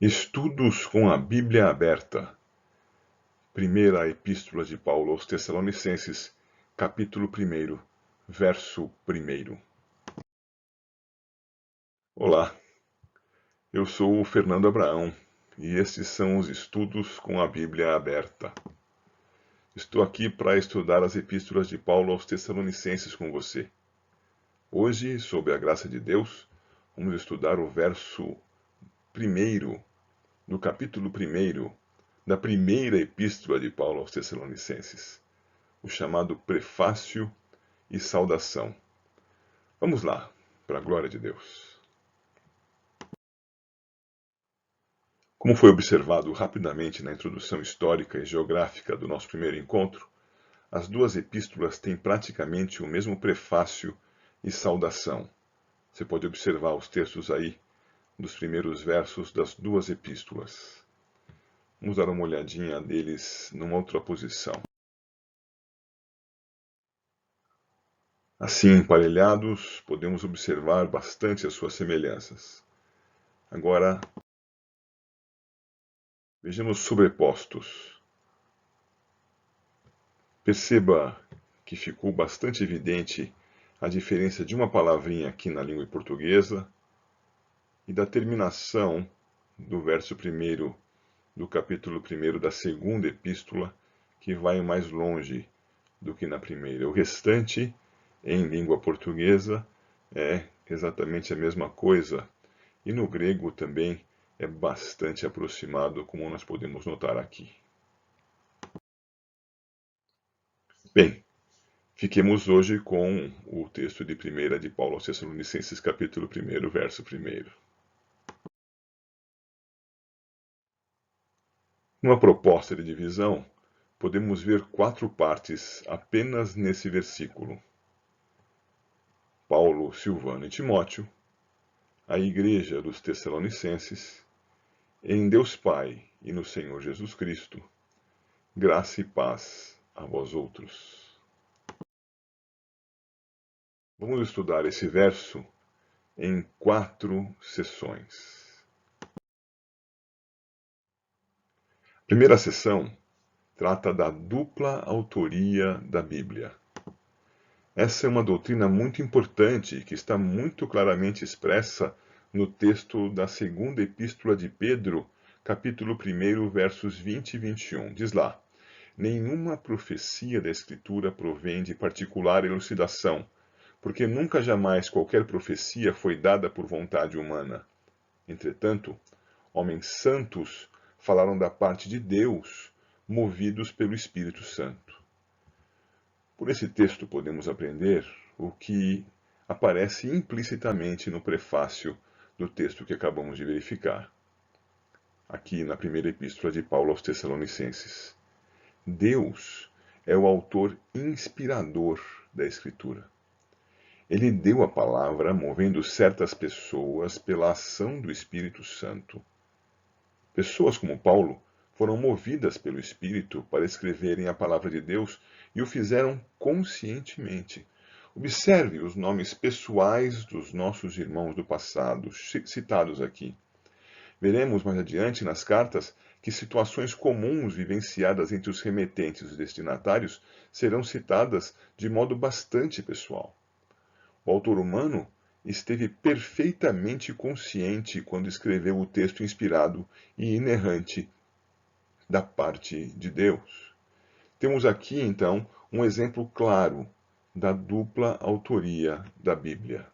Estudos com a Bíblia aberta. Primeira Epístola de Paulo aos Tessalonicenses, capítulo 1, verso 1. Olá, eu sou o Fernando Abraão e estes são os estudos com a Bíblia aberta. Estou aqui para estudar as epístolas de Paulo aos Tessalonicenses com você. Hoje, sob a graça de Deus, vamos estudar o verso 1 do capítulo 1 da primeira epístola de Paulo aos Tessalonicenses, o chamado prefácio e saudação. Vamos lá, para a glória de Deus. Como foi observado rapidamente na introdução histórica e geográfica do nosso primeiro encontro, as duas epístolas têm praticamente o mesmo prefácio e saudação. Você pode observar os textos aí dos primeiros versos das duas epístolas. Vamos dar uma olhadinha deles numa outra posição. Assim, emparelhados, podemos observar bastante as suas semelhanças. Agora, vejamos sobrepostos. Perceba que ficou bastante evidente a diferença de uma palavrinha aqui na língua portuguesa e da terminação do verso 1 do capítulo 1 da segunda epístola, que vai mais longe do que na primeira. O restante, em língua portuguesa, é exatamente a mesma coisa, e no grego também é bastante aproximado, como nós podemos notar aqui. Bem, fiquemos hoje com o texto de 1 de Paulo aos Tessalonicenses, capítulo 1, verso 1. Numa proposta de divisão, podemos ver 4 partes apenas nesse versículo. Paulo, Silvano e Timóteo, a igreja dos Tessalonicenses, em Deus Pai e no Senhor Jesus Cristo, graça e paz a vós outros. Vamos estudar esse verso em 4 sessões. A primeira sessão trata da dupla autoria da Bíblia. Essa é uma doutrina muito importante que está muito claramente expressa no texto da segunda epístola de Pedro, capítulo 1, versos 20 e 21. Diz lá: nenhuma profecia da Escritura provém de particular elucidação, porque nunca jamais qualquer profecia foi dada por vontade humana. Entretanto, homens santos falaram da parte de Deus, movidos pelo Espírito Santo. Por esse texto podemos aprender o que aparece implicitamente no prefácio do texto que acabamos de verificar, aqui na primeira epístola de Paulo aos Tessalonicenses. Deus é o autor inspirador da Escritura. Ele deu a palavra movendo certas pessoas pela ação do Espírito Santo. Pessoas como Paulo foram movidas pelo Espírito para escreverem a palavra de Deus e o fizeram conscientemente. Observe os nomes pessoais dos nossos irmãos do passado, citados aqui. Veremos mais adiante nas cartas que situações comuns vivenciadas entre os remetentes e os destinatários serão citadas de modo bastante pessoal. O autor humano esteve perfeitamente consciente quando escreveu o texto inspirado e inerrante da parte de Deus. Temos aqui, então, um exemplo claro da dupla autoria da Bíblia.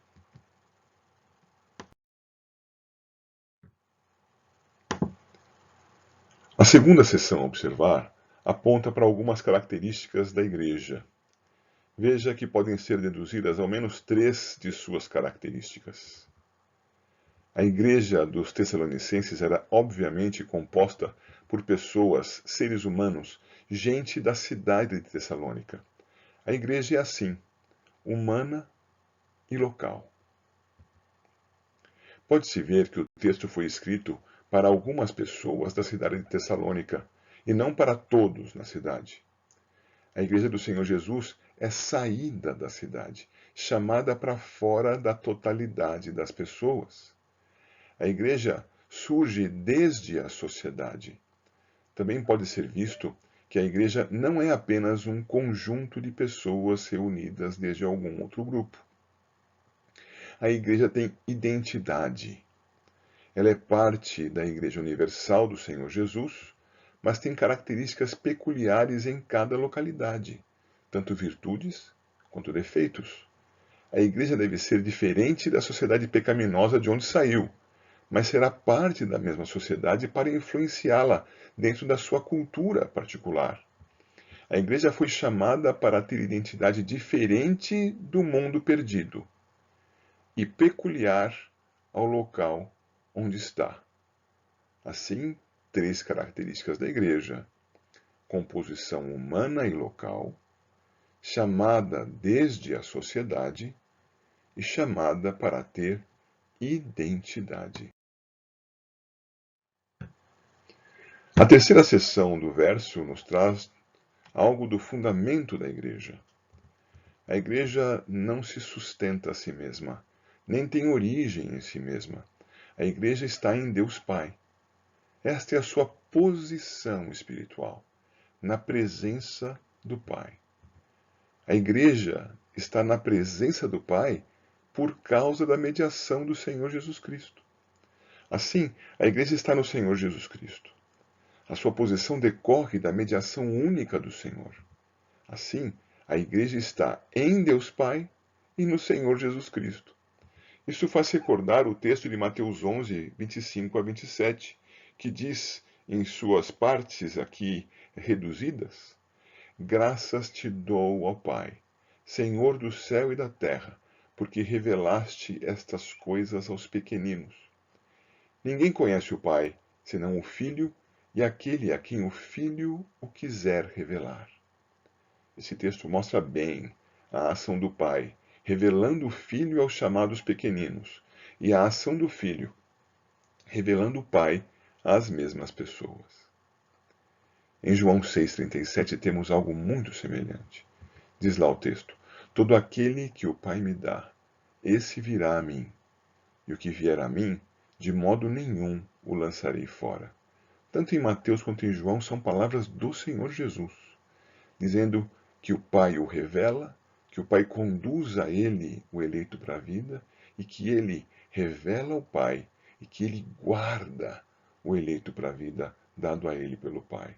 A segunda seção a observar aponta para algumas características da igreja. Veja que podem ser deduzidas ao menos 3 de suas características. A igreja dos Tessalonicenses era obviamente composta por pessoas, seres humanos, gente da cidade de Tessalônica. A igreja é assim, humana e local. Pode-se ver que o texto foi escrito para algumas pessoas da cidade de Tessalônica e não para todos na cidade. A igreja do Senhor Jesus é saída da cidade, chamada para fora da totalidade das pessoas. A igreja surge desde a sociedade. Também pode ser visto que a igreja não é apenas um conjunto de pessoas reunidas desde algum outro grupo. A igreja tem identidade. Ela é parte da Igreja Universal do Senhor Jesus, mas tem características peculiares em cada localidade, tanto virtudes quanto defeitos. A igreja deve ser diferente da sociedade pecaminosa de onde saiu, mas será parte da mesma sociedade para influenciá-la dentro da sua cultura particular. A igreja foi chamada para ter identidade diferente do mundo perdido e peculiar ao local onde está. Assim, 3 características da igreja: composição humana e local, chamada desde a sociedade e chamada para ter identidade. A terceira seção do verso nos traz algo do fundamento da igreja. A igreja não se sustenta a si mesma, nem tem origem em si mesma. A igreja está em Deus Pai. Esta é a sua posição espiritual, na presença do Pai. A igreja está na presença do Pai por causa da mediação do Senhor Jesus Cristo. Assim, a igreja está no Senhor Jesus Cristo. A sua posição decorre da mediação única do Senhor. Assim, a igreja está em Deus Pai e no Senhor Jesus Cristo. Isso faz recordar o texto de Mateus 11, 25 a 27, que diz, em suas partes aqui reduzidas: Graças te dou, ó Pai, Senhor do céu e da terra, porque revelaste estas coisas aos pequeninos. Ninguém conhece o Pai, senão o Filho, e aquele a quem o Filho o quiser revelar. Esse texto mostra bem a ação do Pai, revelando o Filho aos chamados pequeninos, e a ação do Filho, revelando o Pai às mesmas pessoas. Em João 6,37 temos algo muito semelhante. Diz lá o texto: Todo aquele que o Pai me dá, esse virá a mim, e o que vier a mim, de modo nenhum o lançarei fora. Tanto em Mateus quanto em João são palavras do Senhor Jesus, dizendo que o Pai o revela, que o Pai conduz a ele o eleito para a vida, e que ele revela o Pai, e que ele guarda o eleito para a vida dado a ele pelo Pai.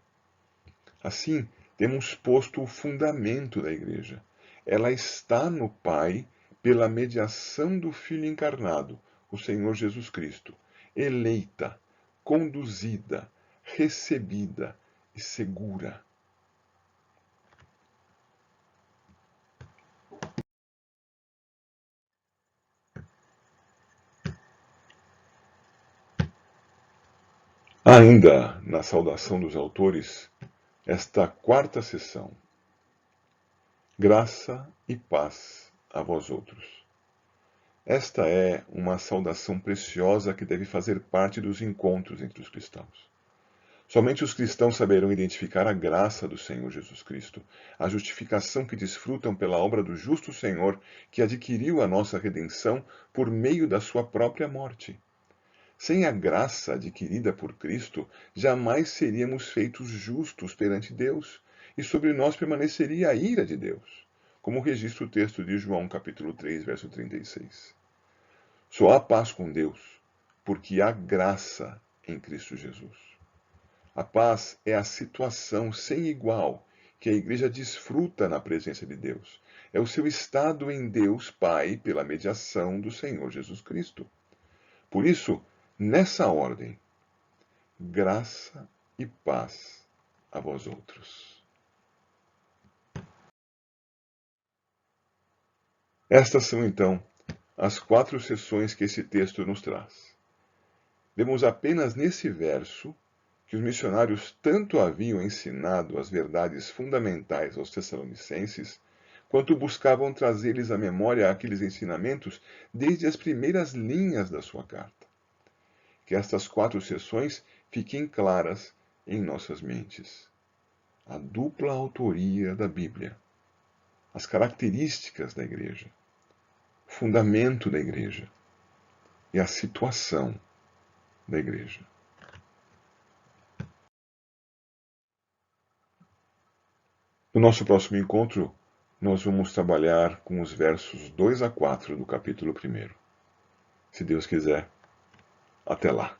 Assim, temos posto o fundamento da igreja. Ela está no Pai pela mediação do Filho encarnado, o Senhor Jesus Cristo, eleita, conduzida, recebida e segura. Ainda na saudação dos autores, esta quarta seção: Graça e paz a vós outros. Esta é uma saudação preciosa que deve fazer parte dos encontros entre os cristãos. Somente os cristãos saberão identificar a graça do Senhor Jesus Cristo, a justificação que desfrutam pela obra do justo Senhor que adquiriu a nossa redenção por meio da sua própria morte. Sem a graça adquirida por Cristo, jamais seríamos feitos justos perante Deus, e sobre nós permaneceria a ira de Deus, como registra o texto de João capítulo 3, verso 36. Só há paz com Deus, porque há graça em Cristo Jesus. A paz é a situação sem igual que a igreja desfruta na presença de Deus. É o seu estado em Deus Pai pela mediação do Senhor Jesus Cristo. Por isso, nessa ordem, graça e paz a vós outros. Estas são, então, as 4 seções que esse texto nos traz. Vemos apenas nesse verso que os missionários tanto haviam ensinado as verdades fundamentais aos Tessalonicenses, quanto buscavam trazer-lhes à memória aqueles ensinamentos desde as primeiras linhas da sua carta. Que estas 4 seções fiquem claras em nossas mentes. A dupla autoria da Bíblia, as características da igreja, o fundamento da igreja e a situação da Igreja. No nosso próximo encontro, nós vamos trabalhar com os versos 2 a 4 do capítulo 1. Se Deus quiser, até lá.